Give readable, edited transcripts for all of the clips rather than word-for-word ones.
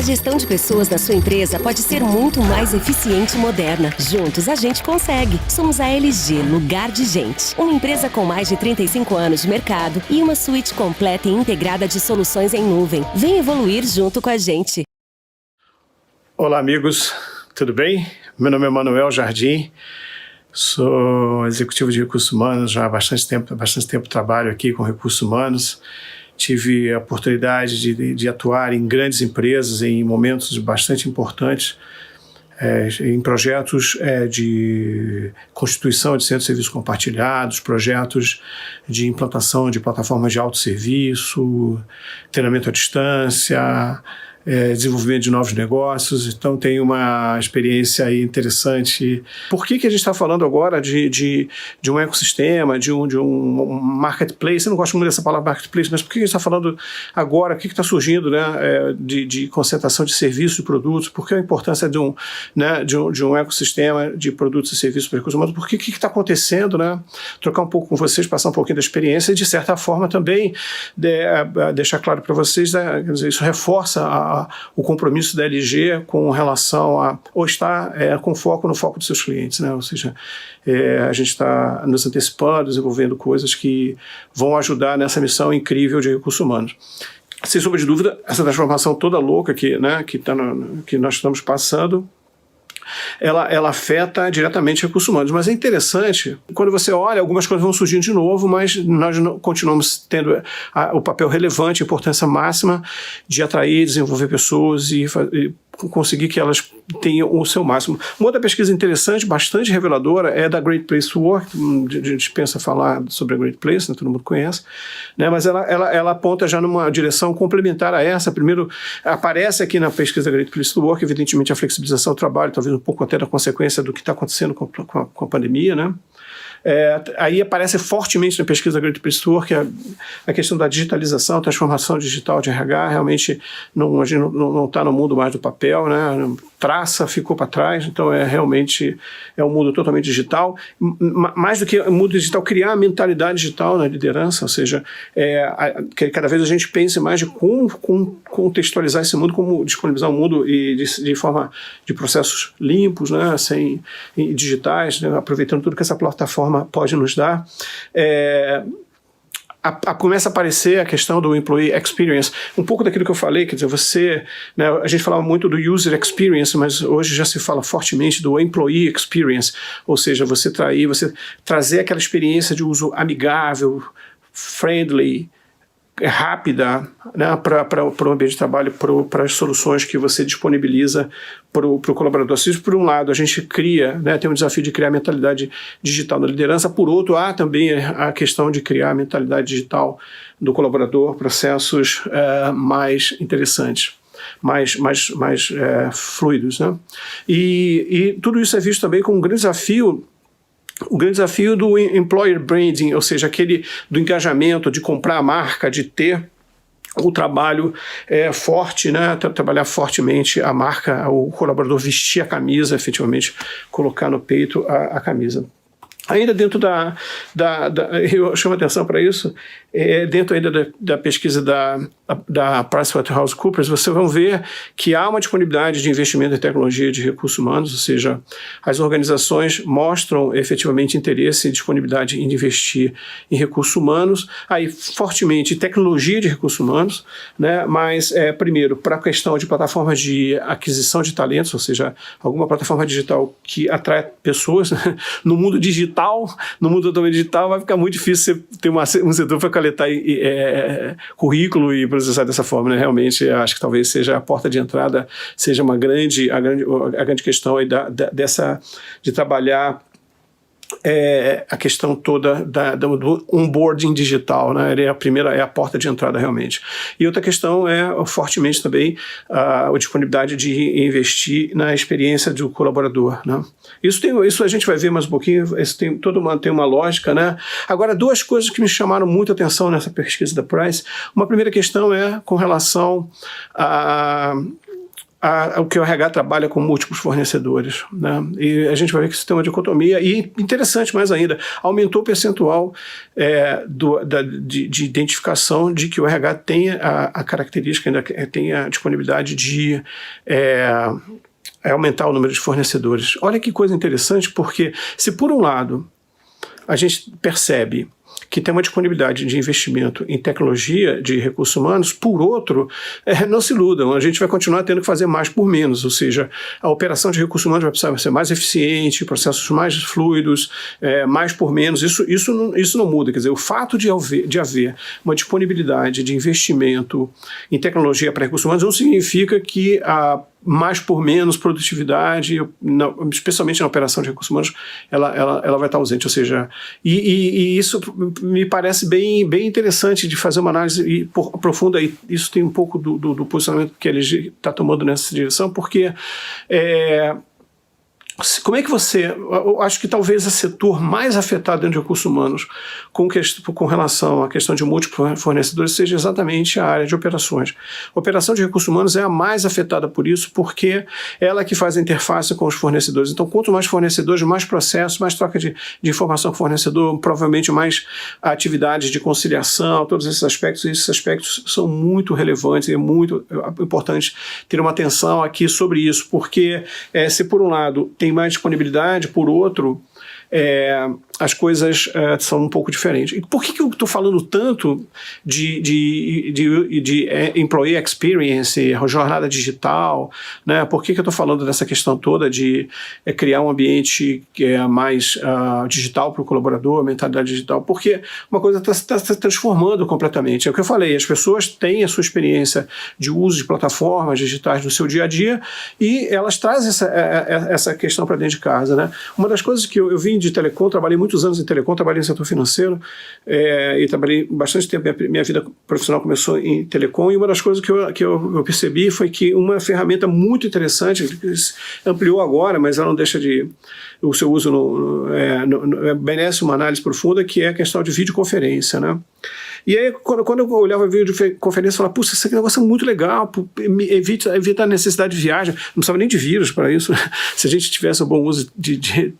gestão de pessoas da sua empresa pode ser muito mais eficiente e moderna. Juntos a gente consegue. Somos a LG, Lugar de Gente. Uma empresa com mais de 35 anos de mercado e uma suíte completa e integrada de soluções em nuvem. Vem evoluir junto com a gente. Olá, amigos. Tudo bem? Meu nome é Manuel Jardim. Sou executivo de recursos humanos já há bastante tempo trabalho aqui com recursos humanos. Tive a oportunidade de atuar em grandes empresas em momentos bastante importantes, em projetos de constituição de centros de serviços compartilhados, projetos de implantação de plataformas de autosserviço, treinamento à distância, desenvolvimento de novos negócios. Então tem uma experiência aí interessante. Por que a gente está falando agora de um ecossistema, de um marketplace? Eu não gosto muito dessa palavra marketplace, mas por que a gente está falando agora? O que está surgindo, né, de concentração de serviços e produtos? Por que a importância de um ecossistema de produtos e serviços para recursos humanos? Por que está acontecendo, né? Trocar um pouco com vocês, passar um pouquinho da experiência e, de certa forma, também deixar claro para vocês, né, quer dizer, isso reforça o compromisso da LG com relação a, ou estar com foco no foco dos seus clientes, né? Ou seja, a gente está nos antecipando, desenvolvendo coisas que vão ajudar nessa missão incrível de recursos humanos. Sem sombra de dúvida, essa transformação toda louca que nós estamos passando, ela afeta diretamente recursos humanos. Mas é interessante, quando você olha, algumas coisas vão surgindo de novo, mas nós continuamos tendo o papel relevante, a importância máxima de atrair, desenvolver pessoas e conseguir que elas tenham o seu máximo. Uma outra pesquisa interessante, bastante reveladora, é da Great Place to Work. A gente pensa falar sobre a Great Place, né, todo mundo conhece, né, mas ela aponta já numa direção complementar a essa. Primeiro, aparece aqui na pesquisa da Great Place to Work, evidentemente, a flexibilização do trabalho, talvez um pouco até da consequência do que está acontecendo com a pandemia, né? Aí aparece fortemente na pesquisa da Great Place to Work a questão da digitalização, transformação digital de RH. Realmente a gente não está no mundo mais do papel, né? Traça ficou para trás, então realmente um mundo totalmente digital. Mais do que o mundo digital, criar a mentalidade digital na liderança, ou seja, que cada vez a gente pense mais de como contextualizar esse mundo, como disponibilizar o mundo e de forma de processos limpos, né? Digitais, né? Aproveitando tudo que essa plataforma pode nos dar. Começa a aparecer a questão do employee experience, um pouco daquilo que eu falei, quer dizer, né, a gente falava muito do user experience, mas hoje já se fala fortemente do employee experience, ou seja, você trazer aquela experiência de uso amigável, friendly, rápida, né, para o ambiente de trabalho, para as soluções que você disponibiliza para o colaborador. Se por um lado a gente cria, né, tem um desafio de criar mentalidade digital na liderança, por outro há também a questão de criar a mentalidade digital do colaborador, processos mais interessantes, mais fluidos, né? E tudo isso é visto também como um grande desafio. O grande desafio do employer branding, ou seja, aquele do engajamento, de comprar a marca, de ter o trabalho forte, né? Trabalhar fortemente a marca, o colaborador vestir a camisa, efetivamente colocar no peito a camisa. Ainda dentro eu chamo a atenção para isso, dentro ainda da pesquisa da PricewaterhouseCoopers, vocês vão ver que há uma disponibilidade de investimento em tecnologia de recursos humanos, ou seja, as organizações mostram efetivamente interesse e disponibilidade em investir em recursos humanos, aí fortemente tecnologia de recursos humanos, né, mas primeiro para a questão de plataformas de aquisição de talentos, ou seja, alguma plataforma digital que atrai pessoas, né, no mundo totalmente digital vai ficar muito difícil você ter um setor para coletar currículo e processar dessa forma, né? Realmente acho que talvez seja a porta de entrada, seja a grande questão aí de trabalhar a questão toda do onboarding digital, né? Ele é a porta de entrada realmente. E outra questão fortemente também a disponibilidade de investir na experiência do colaborador, né? Isso a gente vai ver mais um pouquinho, isso tem uma lógica, né? Agora, duas coisas que me chamaram muita atenção nessa pesquisa da Price. Uma primeira questão é com relação o que o RH trabalha com múltiplos fornecedores, né? E a gente vai ver que isso tem uma dicotomia, e interessante mais ainda, aumentou o percentual de identificação de que o RH tem a característica, ainda tem a disponibilidade de aumentar o número de fornecedores. Olha que coisa interessante, porque se por um lado a gente percebe que tem uma disponibilidade de investimento em tecnologia de recursos humanos, por outro, não se iludam, a gente vai continuar tendo que fazer mais por menos, ou seja, a operação de recursos humanos vai precisar ser mais eficiente, processos mais fluidos, mais por menos, isso não muda, quer dizer, o fato de haver uma disponibilidade de investimento em tecnologia para recursos humanos não significa que a mais por menos produtividade, especialmente na operação de recursos humanos, ela vai estar ausente, ou seja, e isso me parece bem interessante de fazer uma análise profunda, e isso tem um pouco do posicionamento que a LG está tomando nessa direção, porque como é que eu acho que talvez o setor mais afetado dentro de recursos humanos com relação à questão de múltiplos fornecedores seja exatamente a área de operações. A operação de recursos humanos é a mais afetada por isso, porque ela é que faz a interface com os fornecedores. Então, quanto mais fornecedores, mais processos, mais troca de informação com o fornecedor, provavelmente mais atividades de conciliação, todos esses aspectos são muito relevantes e é muito importante ter uma atenção aqui sobre isso, porque se por um lado tem mais disponibilidade, por outro, as coisas são um pouco diferentes. E por que eu estou falando tanto de employee experience, jornada digital, né? Por que eu estou falando dessa questão toda de criar um ambiente que é mais digital para o colaborador, mentalidade digital? Porque uma coisa está se transformando completamente. É o que eu falei, as pessoas têm a sua experiência de uso de plataformas digitais no seu dia a dia e elas trazem essa questão para dentro de casa, né? Uma das coisas que eu vim de telecom, trabalhei muitos anos em telecom, trabalhei no setor financeiro e trabalhei bastante tempo, minha vida profissional começou em telecom, e uma das coisas que eu percebi foi que uma ferramenta muito interessante, que ampliou agora, mas ela não deixa o seu uso merece uma análise profunda, que é a questão de videoconferência, né? E aí, quando eu olhava videoconferência, eu falava, puxa, esse negócio é muito legal, evita a necessidade de viagem, não precisava nem de vírus para isso. Se a gente tivesse um bom uso de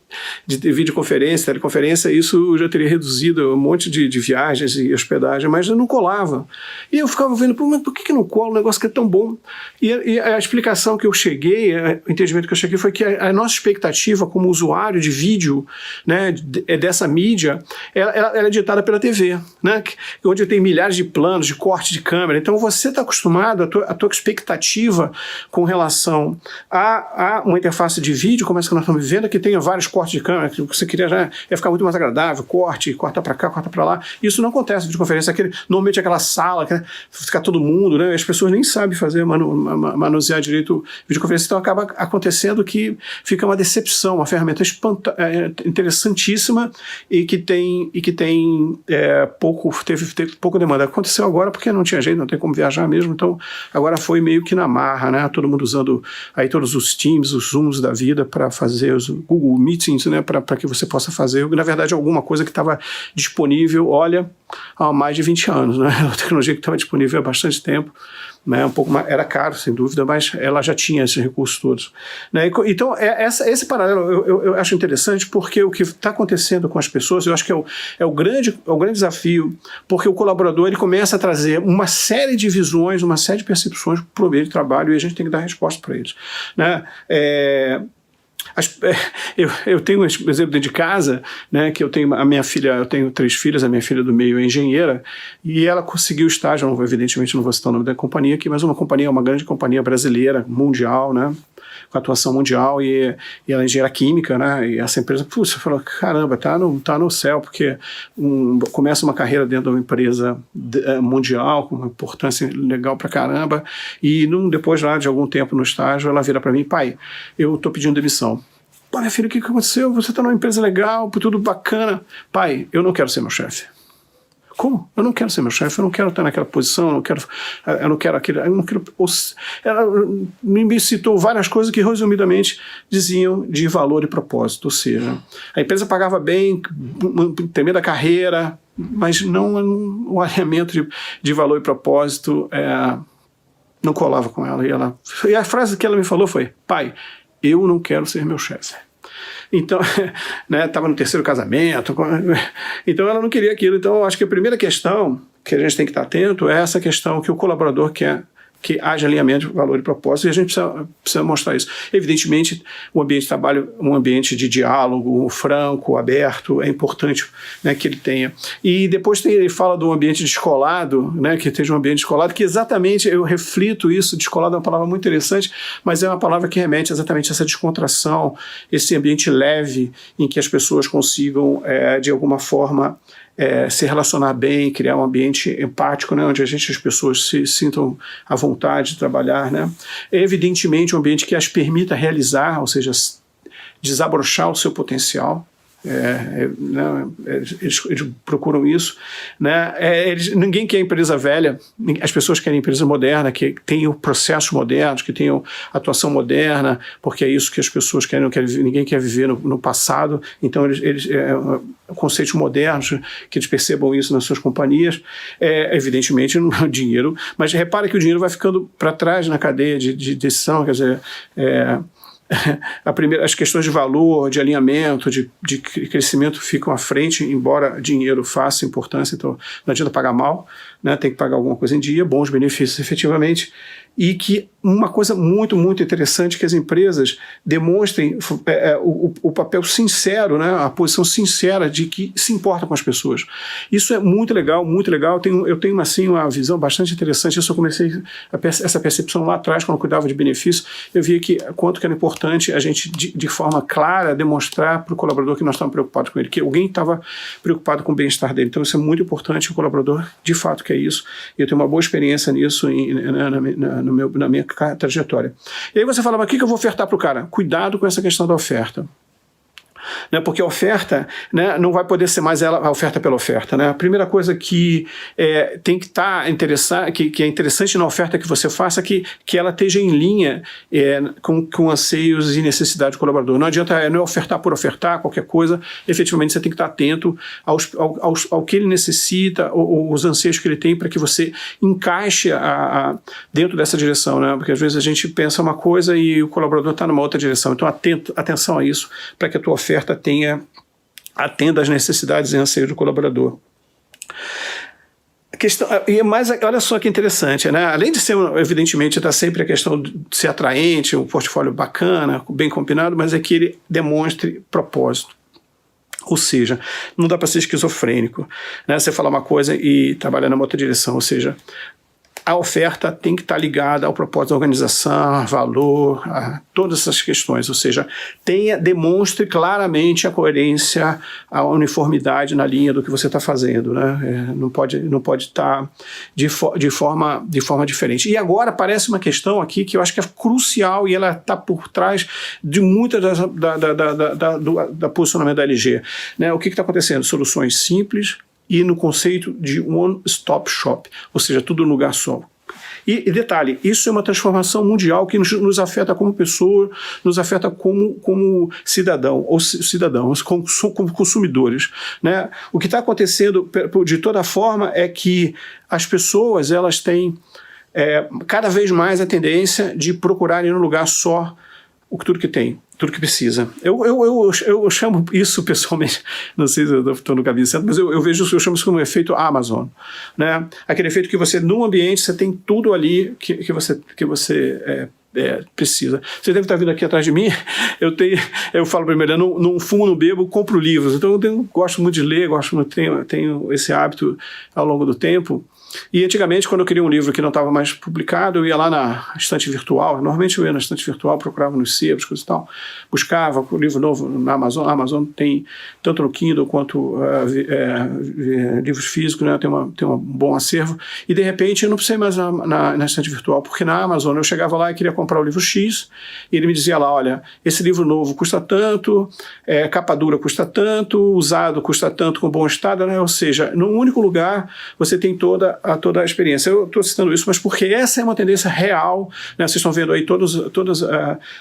videoconferência, teleconferência, isso já teria reduzido um monte de viagens e hospedagem, mas eu não colava. E eu ficava vendo, mas por que não cola um negócio que é tão bom? E a explicação que eu cheguei, o entendimento que eu cheguei foi que a nossa expectativa como usuário de vídeo, né, dessa mídia, ela é ditada pela TV, né, onde tem milhares de planos, de corte de câmera. Então você está acostumado, a tua expectativa com relação a uma interface de vídeo, como essa que nós estamos vivendo, que tenha vários cortes de câmera, que você queria já ia ficar muito mais agradável, corta para cá, corta para lá. Isso não acontece na videoconferência. Normalmente aquela sala, que fica todo mundo, né? As pessoas nem sabem manusear direito videoconferência, então acaba acontecendo que fica uma decepção, uma ferramenta interessantíssima e que teve pouco demanda. Aconteceu agora porque não tinha jeito, não tem como viajar mesmo, então agora foi meio que na marra, né? Todo mundo usando aí todos os Teams, os Zooms da vida para fazer os Google Meetings, né? Para que você possa fazer, na verdade, alguma coisa que estava disponível, olha, há mais de 20 anos, né? A tecnologia que estava disponível há bastante tempo, né? Um pouco mais, era caro, sem dúvida, mas ela já tinha esses recursos todos, né? Então, esse paralelo eu acho interessante, porque o que está acontecendo com as pessoas, eu acho que é o grande desafio, porque o colaborador ele começa a trazer uma série de visões, uma série de percepções para o ambiente de trabalho, e a gente tem que dar resposta para eles, né? Eu tenho um exemplo dentro de casa, né, que eu tenho 3 filhas, a minha filha do meio é engenheira, e ela conseguiu estágio, evidentemente não vou citar o nome da companhia aqui, mas uma grande companhia brasileira, mundial, né, com atuação mundial, e ela é engenheira química, né, e essa empresa, você falou, caramba, tá no céu, porque começa uma carreira dentro de uma empresa mundial, com uma importância legal pra caramba, e depois lá de algum tempo no estágio, ela vira pra mim, pai, eu tô pedindo demissão. Pô, minha filha, o que aconteceu? Você tá numa empresa legal, tudo bacana. Pai, eu não quero ser meu chefe. Como? Eu não quero ser meu chefe, eu não quero estar naquela posição, eu não quero aquilo. Ela me citou várias coisas que, resumidamente, diziam de valor e propósito. Ou seja, a empresa pagava bem, tremenda carreira, mas não o alinhamento de valor e propósito não colava com ela. E a frase que ela me falou foi: pai, eu não quero ser meu chefe. Então, né, estava no terceiro casamento, então ela não queria aquilo. Então, eu acho que a primeira questão que a gente tem que estar atento é essa questão que o colaborador quer que haja alinhamento de valor e propósito, e a gente precisa mostrar isso. Evidentemente, o ambiente de trabalho, um ambiente de diálogo franco, aberto, é importante, né, que ele tenha. E depois ele fala do ambiente descolado, né, que esteja um ambiente descolado, que exatamente eu reflito isso. Descolado é uma palavra muito interessante, mas é uma palavra que remete exatamente a essa descontração, esse ambiente leve em que as pessoas consigam, de alguma forma, se relacionar bem, criar um ambiente empático, né, onde as pessoas se sintam à vontade de trabalhar, né. Evidentemente um ambiente que as permita realizar, ou seja, desabrochar o seu potencial. Eles procuram isso, né? Ninguém quer empresa velha, as pessoas querem empresa moderna, que tenham processos modernos, que tenham atuação moderna, porque é isso que as pessoas querem, ninguém quer viver no passado. Então conceitos modernos, que eles percebam isso nas suas companhias. Evidentemente não é o dinheiro, mas repara que o dinheiro vai ficando para trás na cadeia de decisão, quer dizer, as questões de valor, de alinhamento, de crescimento ficam à frente, embora dinheiro faça importância, então não adianta pagar mal, né, tem que pagar alguma coisa em dia, bons benefícios efetivamente, e que uma coisa muito, muito interessante que as empresas demonstrem o papel sincero, né, a posição sincera de que se importa com as pessoas. Isso é muito legal, muito legal. Eu tenho assim, uma visão bastante interessante. Isso eu comecei essa percepção lá atrás, quando eu cuidava de benefícios. Eu via que quanto que era importante a gente, de forma clara, demonstrar para o colaborador que nós estávamos preocupados com ele, que alguém estava preocupado com o bem-estar dele. Então isso é muito importante, o colaborador de fato quer isso. Eu tenho uma boa experiência nisso na minha trajetória. E aí você fala, mas o que eu vou ofertar para o cara? Cuidado com essa questão da oferta. Né, porque a oferta, né, não vai poder ser mais a oferta pela oferta. Né? A primeira coisa que tem que estar que é interessante na oferta que você faça é que ela esteja em linha com anseios e necessidades do colaborador. Não adianta não ofertar por ofertar qualquer coisa, efetivamente você tem que estar atento ao que ele necessita, os anseios que ele tem, para que você encaixe dentro dessa direção. Né? Porque às vezes a gente pensa uma coisa e o colaborador está numa outra direção. Então atenção a isso, para que a tua oferta atenda às necessidades e anseios do colaborador. Mas olha só que interessante, né? Além de ser, evidentemente, está sempre a questão de ser atraente, um portfólio bacana, bem combinado, mas é que ele demonstre propósito. Ou seja, não dá para ser esquizofrênico, né? Você falar uma coisa e trabalhar na outra direção, ou seja, a oferta tem que estar ligada ao propósito da organização, a valor, a todas essas questões, ou seja, demonstre claramente a coerência, a uniformidade na linha do que você está fazendo, né? Não pode estar de forma diferente. E agora aparece uma questão aqui que eu acho que é crucial e ela está por trás de muita da posicionamento da LG. Né? O que está acontecendo? Soluções simples, e no conceito de one-stop shop, ou seja, tudo num lugar só. E detalhe, isso é uma transformação mundial que nos afeta como pessoa, nos afeta como cidadão, ou cidadãos, como consumidores. Né? O que está acontecendo, de toda forma, é que as pessoas elas têm cada vez mais a tendência de procurarem num lugar só tudo que tem, tudo que precisa. Eu chamo isso pessoalmente, não sei se eu estou no caminho certo, mas eu chamo isso como um efeito Amazon. Né? Aquele efeito que você, num ambiente, você tem tudo ali que você precisa. Você deve estar vindo aqui atrás de mim, eu falo primeiro, eu não fumo, não bebo, compro livros. Então eu gosto muito de ler, tenho esse hábito ao longo do tempo. E antigamente, quando eu queria um livro que não estava mais publicado, eu ia lá na estante virtual. Normalmente eu ia na estante virtual, procurava nos sebos, coisa e tal, buscava o livro novo na Amazon. A Amazon tem tanto no Kindle quanto livros físicos, né? Tem um bom acervo. E de repente eu não precisei mais na estante virtual, porque na Amazon eu chegava lá e queria comprar o livro X, e ele me dizia lá, olha, esse livro novo custa tanto, capa dura custa tanto, usado custa tanto, com bom estado, né? Ou seja, num único lugar você tem toda a experiência. Eu estou citando isso, mas porque essa é uma tendência real, né? Vocês estão vendo aí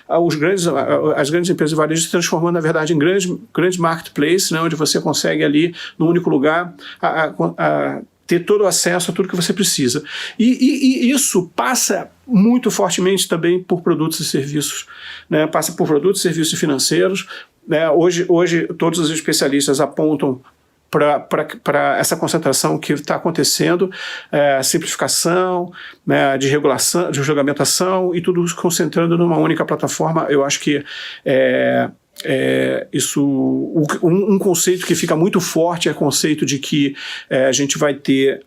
as grandes empresas de varejo se transformando, na verdade, em grandes marketplace, né? Onde você consegue ali, num único lugar, ter todo o acesso a tudo que você precisa. E isso passa muito fortemente também por produtos e serviços, né? Passa por produtos e serviços financeiros, né? Hoje todos os especialistas apontam para essa concentração que está acontecendo, simplificação, né, de regulação, de regulamentação e tudo concentrando numa única plataforma. Eu acho que um conceito que fica muito forte é o conceito de que a gente vai ter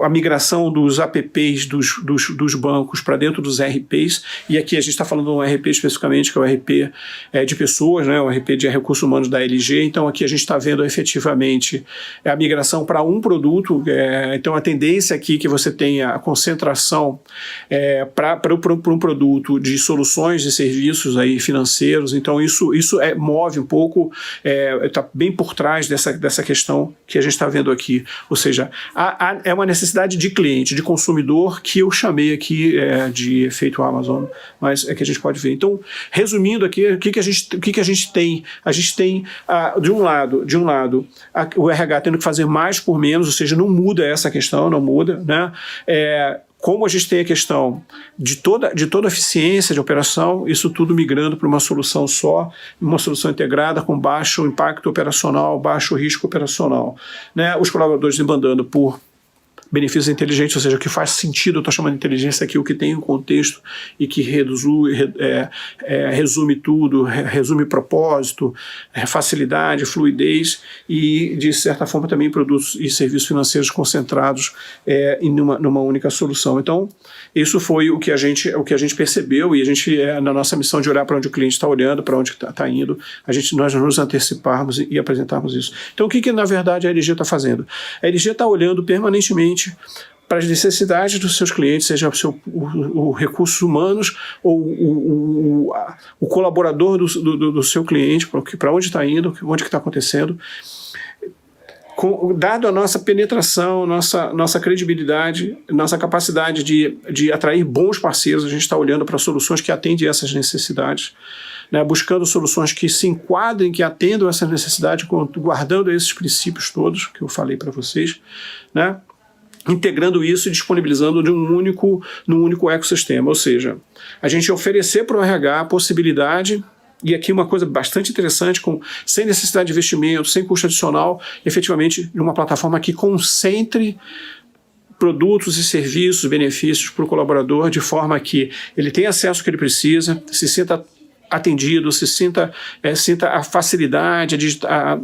a migração dos apps dos bancos para dentro dos RPs, e aqui a gente está falando de um RP especificamente, que é o RP de pessoas, né, o RP de recursos humanos da LG. Então aqui a gente está vendo efetivamente a migração para um produto. Então a tendência aqui é que você tenha a concentração para um produto de soluções e serviços aí financeiros. Então isso move um pouco, está bem por trás dessa questão que a gente está vendo aqui, ou seja, é uma necessidade de cliente, de consumidor, que eu chamei aqui de efeito Amazon, mas é que a gente pode ver. Então, resumindo aqui, o que a gente tem? A gente tem, de um lado, o RH tendo que fazer mais por menos, ou seja, não muda essa questão, não muda, né? Como a gente tem a questão de toda a eficiência de operação, isso tudo migrando para uma solução só, uma solução integrada com baixo impacto operacional, baixo risco operacional, né? Os colaboradores demandando por benefícios inteligentes, ou seja, o que faz sentido, eu estou chamando de inteligência aqui, o que tem um contexto e que resume tudo, resume propósito, facilidade, fluidez e, de certa forma, também produtos e serviços financeiros concentrados numa única solução. Então, isso foi o que a gente percebeu, e a gente, na nossa missão de olhar para onde o cliente está olhando, para onde está indo, nós nos anteciparmos e apresentarmos isso. Então, o que na verdade a LG está fazendo? A LG está olhando permanentemente para as necessidades dos seus clientes, seja o recursos humanos ou o colaborador do seu cliente, para onde está indo, onde que está acontecendo. Dado a nossa penetração, nossa credibilidade, nossa capacidade de atrair bons parceiros, a gente está olhando para soluções que atendem essas necessidades, né, buscando soluções que se enquadrem, que atendam essas necessidades, guardando esses princípios todos que eu falei para vocês, né, integrando isso e disponibilizando num único ecossistema. Ou seja, a gente oferecer para o RH a possibilidade. E aqui uma coisa bastante interessante, sem necessidade de investimento, sem custo adicional, efetivamente de uma plataforma que concentre produtos e serviços, benefícios para o colaborador, de forma que ele tenha acesso ao que ele precisa, se sinta atendido, sinta a facilidade,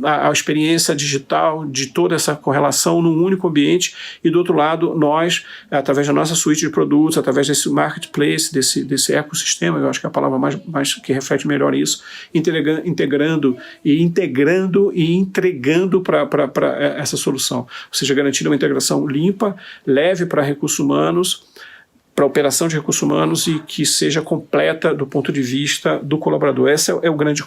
a experiência digital de toda essa correlação num único ambiente, e do outro lado, nós, através da nossa suíte de produtos, através desse marketplace, desse ecossistema, eu acho que é a palavra mais que reflete melhor isso, integrando e entregando para essa solução, ou seja, garantindo uma integração limpa, leve para recursos humanos, para a operação de recursos humanos, e que seja completa do ponto de vista do colaborador. Esse é o grande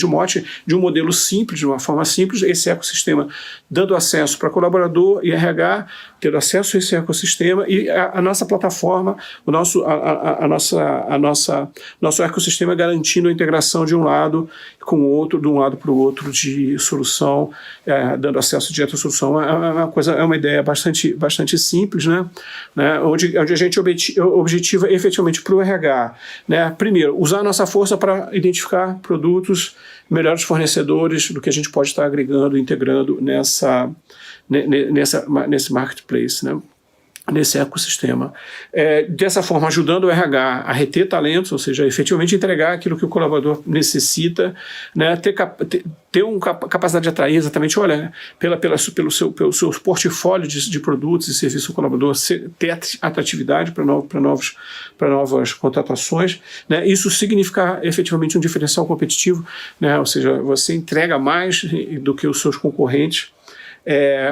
mote de um modelo simples, de uma forma simples, esse ecossistema dando acesso para colaborador e RH, tendo acesso a esse ecossistema, e a nossa plataforma, o nosso ecossistema garantindo a integração de um lado com o outro, de um lado para o outro, de solução, dando acesso direto à solução. É uma ideia bastante simples, né? Onde a gente objetiva efetivamente para o RH, né? Primeiro, usar a nossa força para identificar produtos, melhores fornecedores do que a gente pode estar agregando, integrando nesse marketplace, né? Nesse ecossistema. Dessa forma, ajudando o RH a reter talentos, ou seja, efetivamente entregar aquilo que o colaborador necessita, né, ter uma capacidade de atrair exatamente, olha, pelo seu portfólio de produtos e serviços do colaborador, ter atratividade para novas contratações, né, isso significar efetivamente um diferencial competitivo, né, ou seja, você entrega mais do que os seus concorrentes,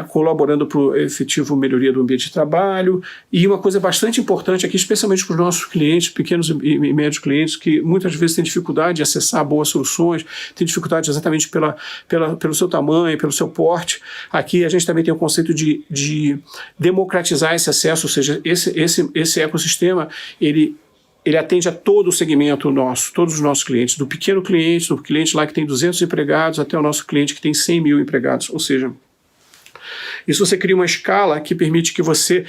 colaborando para a efetiva melhoria do ambiente de trabalho. E uma coisa bastante importante aqui, especialmente para os nossos clientes, pequenos e médios clientes, que muitas vezes têm dificuldade de acessar boas soluções, têm dificuldade exatamente pelo seu tamanho, pelo seu porte. Aqui a gente também tem o conceito de democratizar esse acesso, ou seja, esse ecossistema, ele atende a todo o segmento nosso, todos os nossos clientes, do pequeno cliente, do cliente lá que tem 200 empregados, até o nosso cliente que tem 100 mil empregados, ou seja, Isso você cria uma escala que permite que você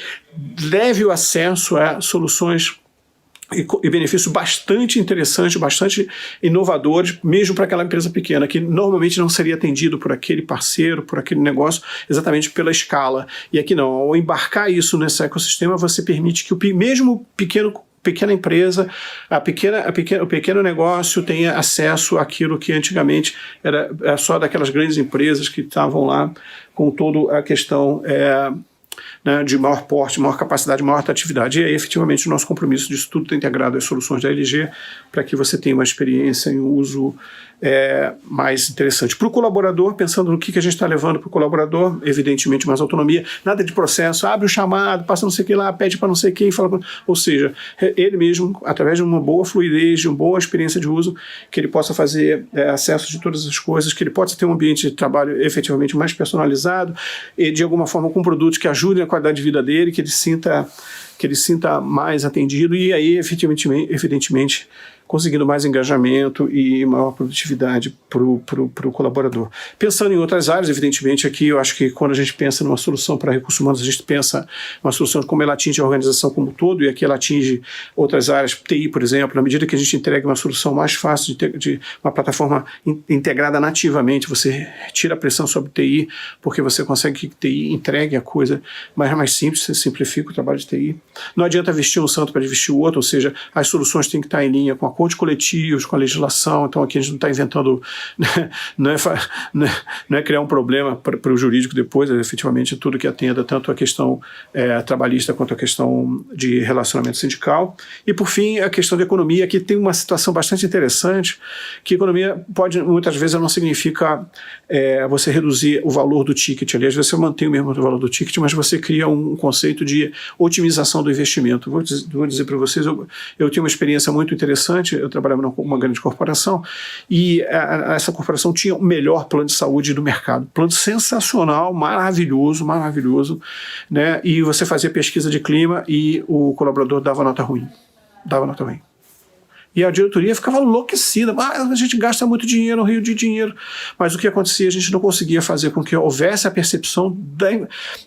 leve o acesso a soluções e benefícios bastante interessantes, bastante inovadores, mesmo para aquela empresa pequena, que normalmente não seria atendido por aquele parceiro, por aquele negócio, exatamente pela escala. E aqui não, ao embarcar isso nesse ecossistema, você permite que mesmo pequena empresa, o pequeno negócio tenha acesso àquilo que antigamente era só daquelas grandes empresas que estavam lá com toda a questão né, de maior porte, maior capacidade, maior atratividade. E aí, efetivamente, o nosso compromisso disso tudo está integrado às soluções da LG para que você tenha uma experiência em uso mais interessante. Para o colaborador, pensando no que a gente está levando para o colaborador, evidentemente mais autonomia, nada de processo, abre o chamado, passa não sei o que lá, pede para não sei quem, ou seja, ele mesmo, através de uma boa fluidez, de uma boa experiência de uso, que ele possa fazer acesso de todas as coisas, que ele possa ter um ambiente de trabalho efetivamente mais personalizado e de alguma forma com produtos que ajudem a qualidade de vida dele, que ele sinta mais atendido e aí evidentemente conseguindo mais engajamento e maior produtividade para o colaborador. Pensando em outras áreas, evidentemente, aqui eu acho que quando a gente pensa numa solução para recursos humanos, a gente pensa uma solução de como ela atinge a organização como um todo, e aqui ela atinge outras áreas, TI, por exemplo, na medida que a gente entrega uma solução mais fácil, de uma plataforma integrada nativamente, você tira a pressão sobre TI, porque você consegue que TI entregue a coisa mais simples, você simplifica o trabalho de TI. Não adianta vestir um santo para vestir o outro, ou seja, as soluções têm que estar em linha com acordos coletivos, com a legislação, então aqui a gente não está inventando, não é criar um problema para o jurídico depois, efetivamente tudo que atenda tanto a questão trabalhista quanto a questão de relacionamento sindical. E por fim, a questão da economia, que tem uma situação bastante interessante, que economia pode, muitas vezes, não significa você reduzir o valor do ticket, aliás, você mantém o mesmo valor do ticket, mas você cria um conceito de otimização do investimento. Vou dizer para vocês, eu tenho uma experiência muito interessante, eu trabalhava numa grande corporação e essa corporação tinha o melhor plano de saúde do mercado. Plano sensacional, maravilhoso, né? E você fazia pesquisa de clima e o colaborador dava nota ruim. E a diretoria ficava enlouquecida. A gente gasta muito dinheiro, um rio de dinheiro. Mas o que acontecia? A gente não conseguia fazer com que houvesse a percepção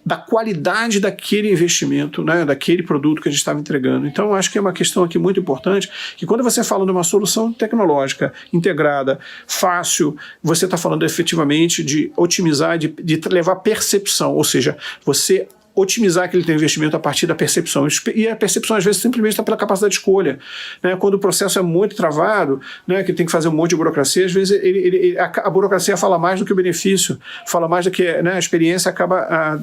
da qualidade daquele investimento, né, daquele produto que a gente estava entregando. Então, acho que é uma questão aqui muito importante, que quando você fala de uma solução tecnológica integrada, fácil, você está falando efetivamente de otimizar, de levar percepção, ou seja, você otimizar aquele teu investimento a partir da percepção. E a percepção, às vezes, simplesmente está pela capacidade de escolha. Né? Quando o processo é muito travado, né, que tem que fazer um monte de burocracia, às vezes a burocracia fala mais do que o benefício, fala mais do que, né, a experiência acaba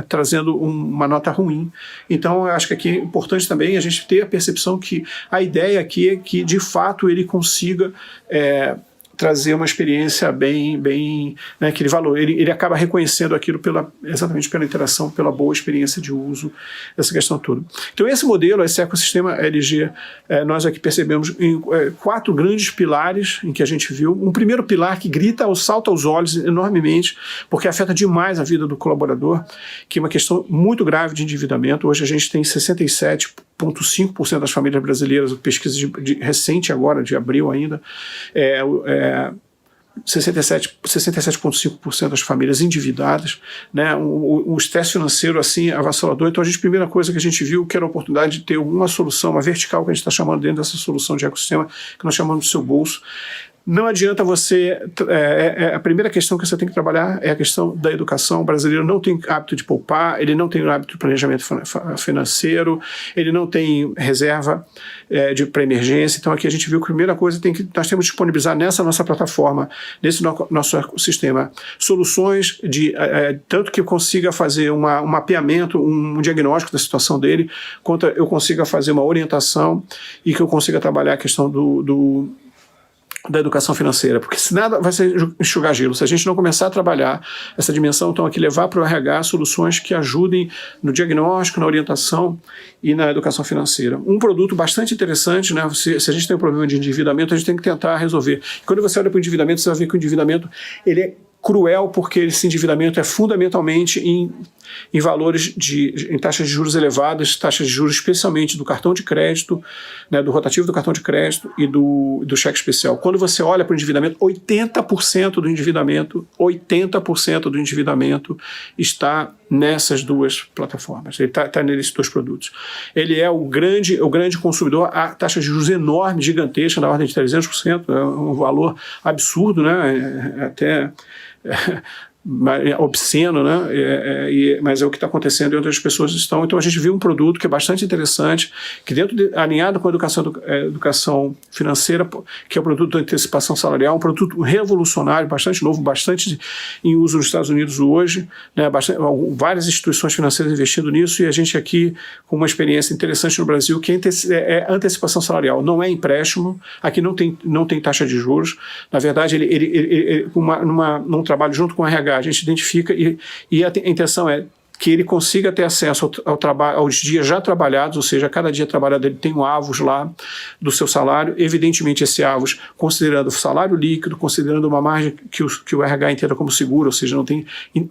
trazendo uma nota ruim. Então, eu acho que aqui é importante também a gente ter a percepção que a ideia aqui é que, de fato, ele consiga trazer uma experiência bem né, que ele acaba reconhecendo aquilo exatamente pela interação, pela boa experiência de uso, essa questão toda. Então esse modelo, esse ecossistema LG, nós aqui percebemos em 4 grandes pilares em que a gente viu. Um primeiro pilar que salta aos olhos enormemente, porque afeta demais a vida do colaborador, que é uma questão muito grave de endividamento. Hoje a gente tem 67,5% das famílias brasileiras, pesquisa recente agora, de abril ainda, 67,5% das famílias endividadas, né, um estresse financeiro assim avassalador. Então a primeira coisa que a gente viu que era a oportunidade de ter alguma solução, uma vertical que a gente está chamando dentro dessa solução de ecossistema, que nós chamamos de seu bolso. Não adianta você... a primeira questão que você tem que trabalhar é a questão da educação. O brasileiro não tem hábito de poupar, ele não tem o hábito de planejamento financeiro, ele não tem reserva para emergência. Então aqui a gente viu que a primeira coisa nós temos que disponibilizar nessa nossa plataforma, nesse nosso ecossistema, soluções tanto que eu consiga fazer um mapeamento, um diagnóstico da situação dele, quanto eu consiga fazer uma orientação e que eu consiga trabalhar a questão da educação financeira, porque se nada vai ser enxugar gelo. Se a gente não começar a trabalhar essa dimensão, então aqui levar para o RH soluções que ajudem no diagnóstico, na orientação e na educação financeira. Um produto bastante interessante, né? Se a gente tem um problema de endividamento, a gente tem que tentar resolver. E quando você olha para o endividamento, você vai ver que o endividamento ele é cruel, porque esse endividamento é fundamentalmente em valores em taxas de juros elevadas, taxas de juros especialmente do cartão de crédito, né, do rotativo do cartão de crédito e do cheque especial. Quando você olha para o endividamento, 80% do endividamento está nessas duas plataformas. Ele está nesses dois produtos. Ele é o grande consumidor, a taxa de juros enorme, gigantesca, na ordem de 300%, é um valor absurdo, né? Até obsceno, né? Mas é o que está acontecendo e outras pessoas estão. Então a gente viu um produto que é bastante interessante, que alinhado com a educação financeira, que é o produto da antecipação salarial, um produto revolucionário, bastante novo, bastante em uso nos Estados Unidos hoje, né? Várias instituições financeiras investindo nisso, e a gente aqui com uma experiência interessante no Brasil, que é antecipação salarial, não é empréstimo, aqui não tem taxa de juros. Na verdade, num trabalho junto com o RH, a gente identifica e a intenção é que ele consiga ter acesso ao trabalho, aos dias já trabalhados, ou seja, cada dia trabalhado ele tem um avos lá do seu salário, evidentemente esse avos considerando o salário líquido, considerando uma margem que o RH entenda como seguro, ou seja, não tem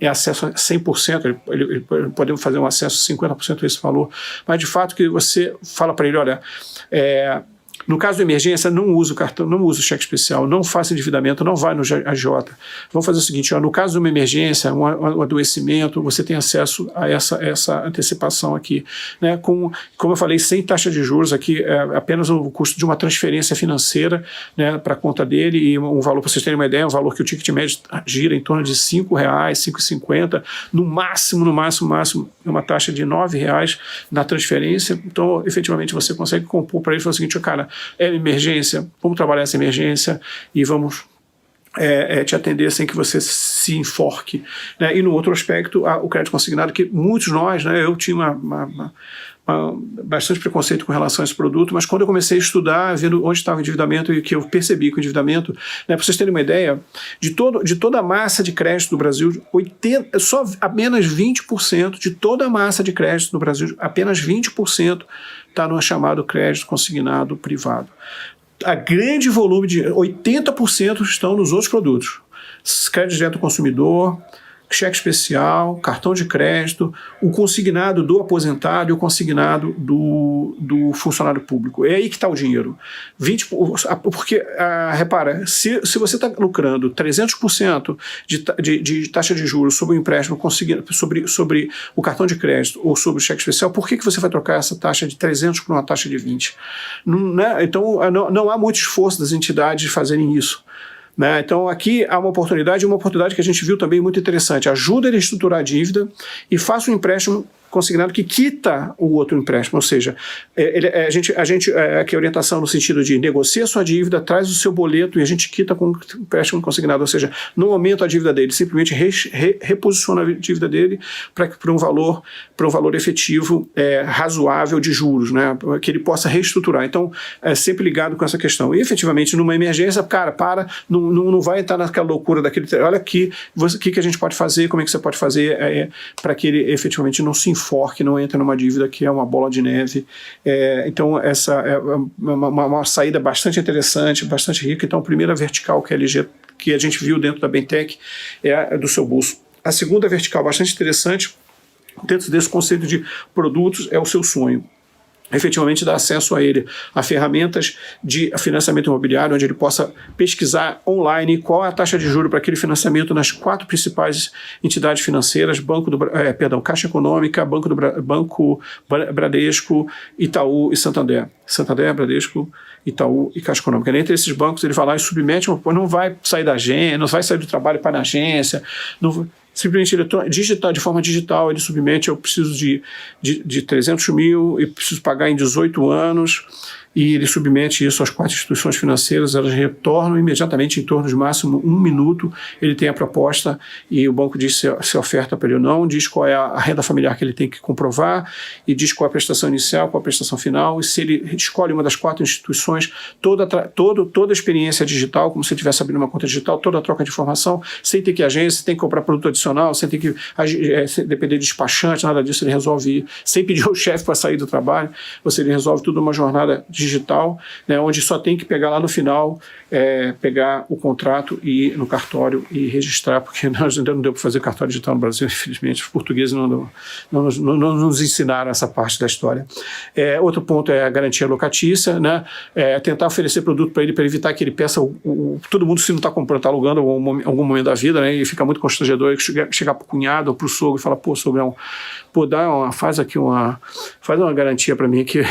acesso a 100%, ele podemos fazer um acesso a 50% a esse valor, mas de fato que você fala para ele, olha, no caso de emergência, não use o cartão, não use o cheque especial, não faça endividamento, não vai no AJ. Vamos fazer o seguinte, no caso de uma emergência, um adoecimento, você tem acesso a essa antecipação aqui, né? Como eu falei, sem taxa de juros, aqui é apenas o custo de uma transferência financeira, né, para a conta dele, e um valor, para vocês terem uma ideia, um valor que o ticket médio gira em torno de R$5, R$5,50, no máximo, uma taxa de R$9 na transferência. Então, efetivamente, você consegue compor para ele e falar o seguinte, cara, é emergência, vamos trabalhar essa emergência e vamos te atender sem que você se enforque, né? E no outro aspecto, o crédito consignado, que muitos nós, né, eu tinha bastante preconceito com relação a esse produto, mas quando eu comecei a estudar, vendo onde estava o endividamento e que eu percebi que o endividamento, né, para vocês terem uma ideia, de toda a massa de crédito do Brasil, só apenas 20% de toda a massa de crédito do Brasil, apenas 20% está no chamado crédito consignado privado. A grande volume de 80% estão nos outros produtos. Crédito direto ao consumidor, cheque especial, cartão de crédito, o consignado do aposentado e o consignado do funcionário público. É aí que está o dinheiro. Porque, repara, se você está lucrando 300% de taxa de juros sobre o empréstimo, sobre o cartão de crédito ou sobre o cheque especial, por que você vai trocar essa taxa de 300 por uma taxa de 20? Né? Então, não há muito esforço das entidades de fazerem isso. Né? Então aqui há uma oportunidade que a gente viu também muito interessante. Ajuda ele a estruturar a dívida e faça um empréstimo consignado que quita o outro empréstimo, ou seja, aqui a orientação no sentido de negocia a sua dívida, traz o seu boleto e a gente quita com o empréstimo consignado, ou seja, não aumenta a dívida dele, simplesmente reposiciona a dívida dele para um valor efetivo razoável de juros, né, que ele possa reestruturar. Então, é sempre ligado com essa questão. E efetivamente, numa emergência, cara, não vai entrar naquela loucura daquele, olha aqui, o que a gente pode fazer, como é que você pode fazer para que ele efetivamente não se enforque, não entra numa dívida que é uma bola de neve. Então essa é uma saída bastante interessante, bastante rica. Então a primeira vertical que a gente viu dentro da Bentec é a do seu bolso. A segunda vertical bastante interessante dentro desse conceito de produtos é o seu sonho. Efetivamente dá acesso a ele a ferramentas de financiamento imobiliário, onde ele possa pesquisar online qual é a taxa de juros para aquele financiamento nas 4 principais entidades financeiras, Caixa Econômica, Banco Bradesco, Itaú e Santander. Santander, Bradesco, Itaú e Caixa Econômica. Entre esses bancos ele vai lá e submete, não vai sair da agência, não vai sair do trabalho para a agência, simplesmente de forma digital, ele submete, eu preciso de 300 mil e preciso pagar em 18 anos, e ele submete isso às 4 instituições financeiras, elas retornam imediatamente, em torno de máximo 1 minuto, ele tem a proposta e o banco diz se oferta para ele ou não, diz qual é a renda familiar que ele tem que comprovar, e diz qual é a prestação inicial, qual é a prestação final, e se ele escolhe uma das 4 instituições, toda a experiência digital, como se ele estivesse abrindo uma conta digital, toda a troca de informação, sem ter que ir à agência, sem ter que comprar produto adicional, sem ter que depender de despachante, nada disso, ele resolve, sem pedir ao chefe para sair do trabalho, ele resolve tudo numa jornada digital, né, onde só tem que pegar lá no final, pegar o contrato e ir no cartório e registrar, porque nós ainda não deu para fazer cartório digital no Brasil, infelizmente, os portugueses não nos ensinaram essa parte da história. Outro ponto é a garantia locatícia, né, tentar oferecer produto para ele evitar que ele peça todo mundo, se não está comprando, está alugando em algum momento da vida, né, e fica muito constrangedor, chegar para o cunhado ou para o sogro e falar, pô, sogrão, pô, faz uma garantia para mim aqui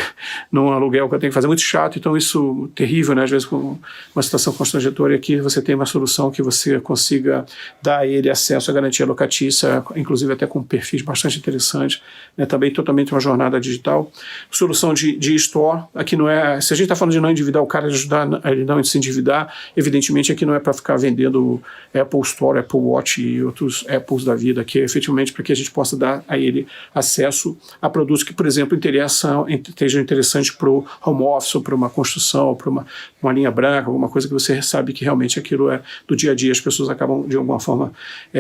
num aluguel que eu tenho que fazer, muito chato, então isso terrível, né? Às vezes com uma situação constrangedora, e aqui você tem uma solução que você consiga dar a ele acesso à garantia locatícia, inclusive até com perfis bastante interessantes, né? Também totalmente uma jornada digital. Solução de store, aqui não é, se a gente está falando de não endividar o cara, de ajudar ele não se endividar, evidentemente aqui não é para ficar vendendo Apple Store, Apple Watch e outros Apples da vida, aqui é efetivamente para que a gente possa dar a ele acesso a produtos que, por exemplo, estejam interessantes para o home office, ou para uma construção, ou para uma linha branca, alguma coisa que você sabe que realmente aquilo é do dia a dia, as pessoas acabam de alguma forma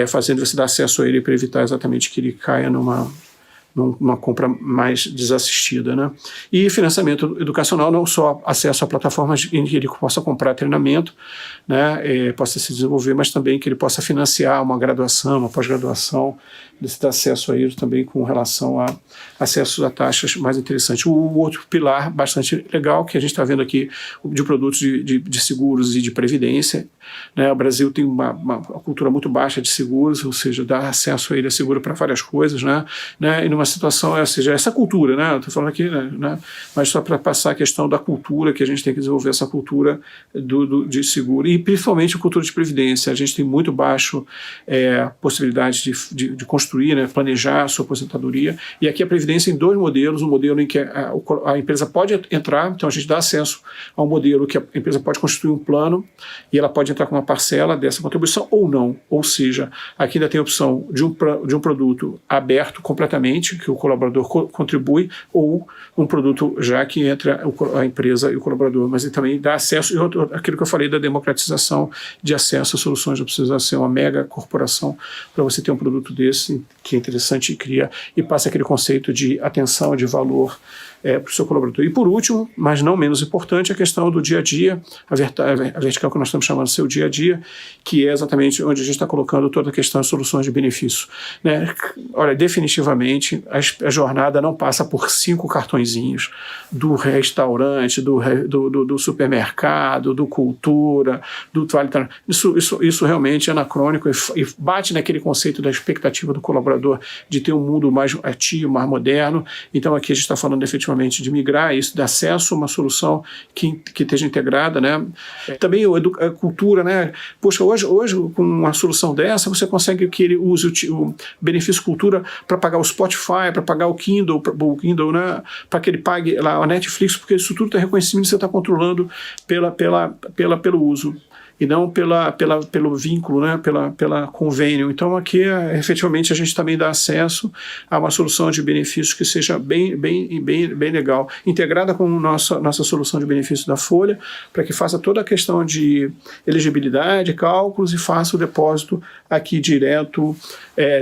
fazendo você dar acesso a ele para evitar exatamente que ele caia numa compra mais desassistida, né? E financiamento educacional, não só acesso a plataformas em que ele possa comprar treinamento, né, possa se desenvolver, mas também que ele possa financiar uma graduação, uma pós-graduação, desse acesso a ele também com relação a acesso a taxas mais interessantes. O outro pilar bastante legal que a gente está vendo aqui de produtos de seguros e de previdência, né? O Brasil tem uma cultura muito baixa de seguros, ou seja, dá acesso a ele a seguro para várias coisas, né? E numa situação, ou seja, essa cultura, né? Estou falando aqui, né? Mas só para passar a questão da cultura, que a gente tem que desenvolver essa cultura de seguro, e principalmente a cultura de previdência. A gente tem muito baixo possibilidade de construir, né? Planejar a sua aposentadoria, e aqui a previdência em dois modelos, um modelo em que a empresa pode entrar, então a gente dá acesso a um modelo que a empresa pode construir um plano, e ela pode entrar com uma parcela dessa contribuição ou não, ou seja, aqui ainda tem a opção de um produto aberto completamente, que o colaborador contribui, ou um produto já que entra a empresa e o colaborador, mas ele também dá acesso, e aquilo que eu falei da democratização de acesso a soluções, não precisa ser uma mega corporação para você ter um produto desse, que é interessante e passa aquele conceito de atenção, de valor para o seu colaborador. E por último, mas não menos importante, a questão do dia a dia, a vertical que nós estamos chamando de seu dia a dia, que é exatamente onde a gente está colocando toda a questão de soluções de benefício, né? Olha, definitivamente a jornada não passa por 5 cartõezinhos do restaurante, do supermercado, do cultura, do vale. Isso realmente é anacrônico e bate naquele conceito da expectativa do colaborador de ter um mundo mais ativo, mais moderno. Então aqui a gente está falando efetivamente de migrar isso, de acesso a uma solução que esteja integrada, né? Também a cultura, né? Poxa, hoje com uma solução dessa, você consegue que ele use o benefício cultura para pagar o Spotify, para pagar o Kindle, né? Para que ele pague lá a Netflix, porque isso tudo está reconhecido e você está controlando pelo uso, e não pelo vínculo, né? pela convênio. Então aqui efetivamente a gente também dá acesso a uma solução de benefícios que seja bem legal, integrada com nossa solução de benefícios da Folha, para que faça toda a questão de elegibilidade, cálculos, e faça o depósito aqui direto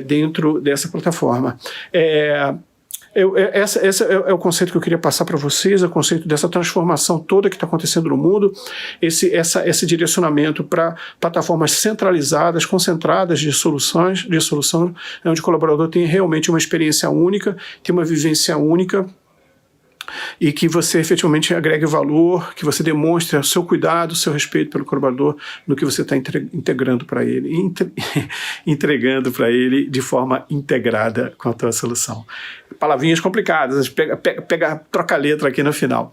dentro dessa plataforma. Esse é o conceito que eu queria passar para vocês, é o conceito dessa transformação toda que está acontecendo no mundo, esse direcionamento para plataformas centralizadas, concentradas de solução, onde o colaborador tem realmente uma experiência única, tem uma vivência única, e que você efetivamente agregue valor, que você demonstre o seu cuidado, o seu respeito pelo colaborador no que você está integrando para ele, entregando para ele de forma integrada com a tua solução. Palavrinhas complicadas, troca a letra aqui no final.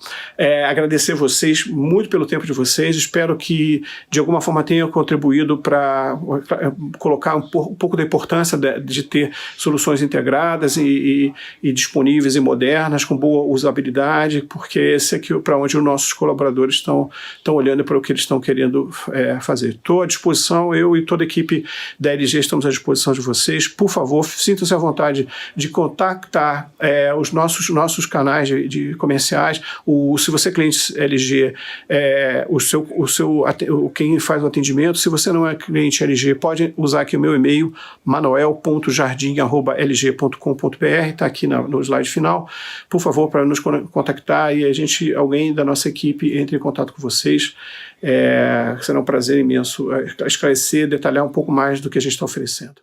Agradecer vocês muito pelo tempo de vocês, espero que de alguma forma tenha contribuído para colocar um pouco da importância de ter soluções integradas e disponíveis e modernas, com boa usabilidade, porque esse aqui é para onde os nossos colaboradores estão olhando para o que eles estão querendo fazer. Estou à disposição, eu e toda a equipe da LG estamos à disposição de vocês. Por favor, sintam-se à vontade de contactar os nossos canais de comerciais. Se você é cliente LG, quem faz o atendimento. Se você não é cliente LG, pode usar aqui o meu e-mail, manuel.jardim@lg.com.br, está aqui no slide final. Por favor, para nos contactar e alguém da nossa equipe entre em contato com vocês. Será um prazer imenso esclarecer, detalhar um pouco mais do que a gente está oferecendo.